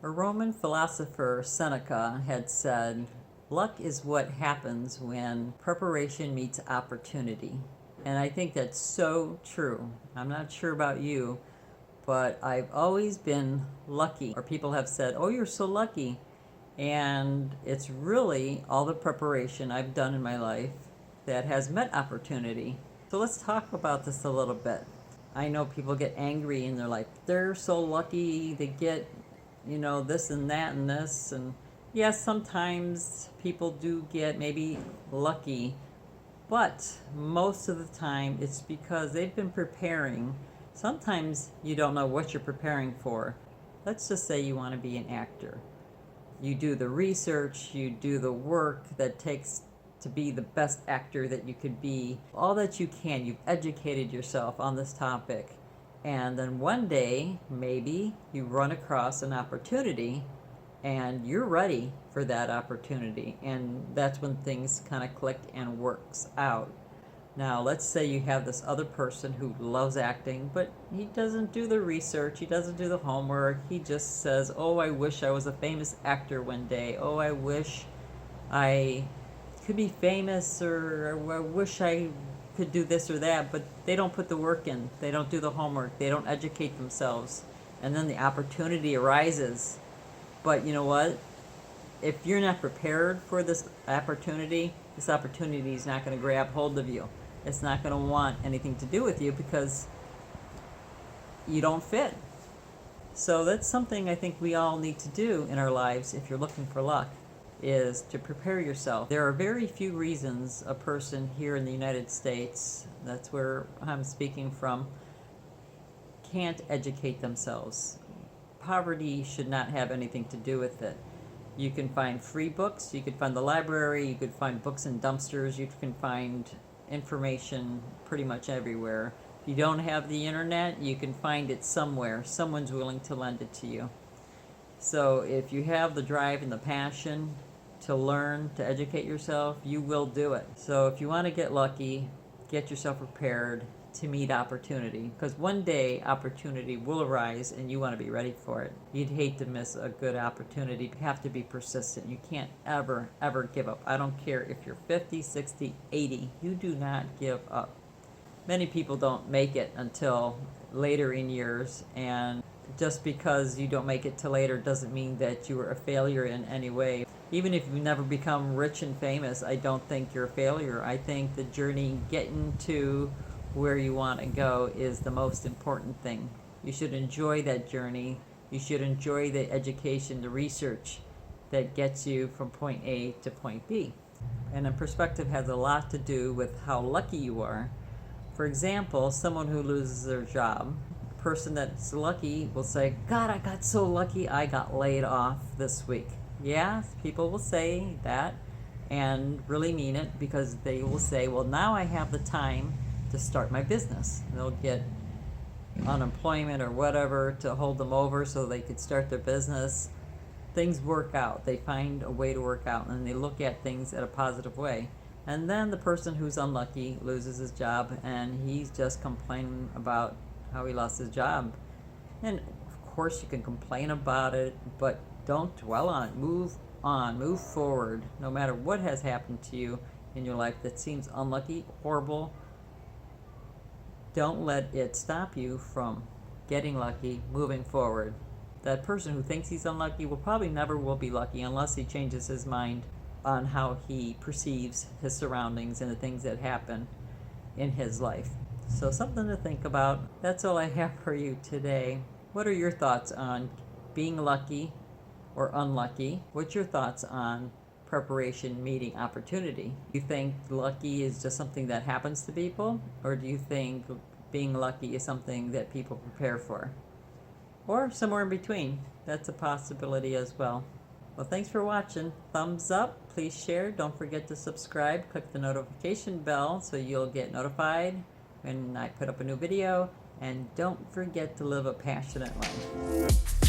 A Roman philosopher, Seneca, had said, "Luck is what happens when preparation meets opportunity." And I think that's so true. I'm not sure about you, but I've always been lucky. Or people have said, "Oh, you're so lucky." And it's really all the preparation I've done in my life that has met opportunity. So let's talk about this a little bit. I know people get angry and they're like, they're so lucky, they get, this and that and this. And yes, sometimes people do get maybe lucky, but most of the time it's because they've been preparing. Sometimes you don't know what you're preparing for. Let's just say you want to be an actor. You do the research, you do the work that takes to be the best actor that you could be, all that you can. You've educated yourself on this topic. And then one day, maybe you run across an opportunity and you're ready for that opportunity. And that's when things kind of click and works out. Now, let's say you have this other person who loves acting, but he doesn't do the research, he doesn't do the homework, he just says, "Oh, I wish I was a famous actor one day. Oh, I wish I could be famous, or I wish I could do this or that," but they don't put the work in, they don't do the homework, they don't educate themselves, and then the opportunity arises. But you know what? If you're not prepared for this opportunity is not going to grab hold of you. It's not going to want anything to do with you because you don't fit. So that's something I think we all need to do in our lives if you're looking for luck, is to prepare yourself. There are very few reasons a person here in the United States, that's where I'm speaking from, can't educate themselves. Poverty should not have anything to do with it. You can find free books, you could find the library, you could find books in dumpsters, you can find information pretty much everywhere. If you don't have the internet, you can find it somewhere. Someone's willing to lend it to you. So if you have the drive and the passion to learn, to educate yourself, you will do it. So if you want to get lucky, get yourself prepared to meet opportunity, because one day opportunity will arise and you want to be ready for it. You'd hate to miss a good opportunity. You have to be persistent. You can't ever give up. I don't care if you're 50, 60, 80, you do not give up. Many people don't make it until later in years, and just because you don't make it till later doesn't mean that you were a failure in any way. Even if you never become rich and famous, I don't think you're a failure. I think the journey getting to where you want to go is the most important thing. You should enjoy that journey. You should enjoy the education, the research that gets you from point A to point B. And a perspective has a lot to do with how lucky you are. For example, someone who loses their job, a person that's lucky will say, "God, I got so lucky I got laid off this week." Yeah, people will say that and really mean it, because they will say, "Well, now I have the time to start my business." They'll get unemployment or whatever to hold them over so they could start their business. Things work out. They find a way to work out, and they look at things in a positive way. And then the person who's unlucky loses his job, and he's just complaining about how he lost his job. And of course you can complain about it, but don't dwell on it. Move on, move forward. No matter what has happened to you in your life that seems unlucky, horrible, don't let it stop you from getting lucky, moving forward. That person who thinks he's unlucky will probably never will be lucky unless he changes his mind on how he perceives his surroundings and the things that happen in his life. So something to think about. That's all I have for you today. What are your thoughts on being lucky or unlucky? What's your thoughts on preparation meeting opportunity? Do you think lucky is just something that happens to people, or do you think being lucky is something that people prepare for? Or somewhere in between. That's a possibility as well. Well, thanks for watching. Thumbs up, please share. Don't forget to subscribe. Click the notification bell so you'll get notified when I put up a new video. And don't forget to live a passionate life.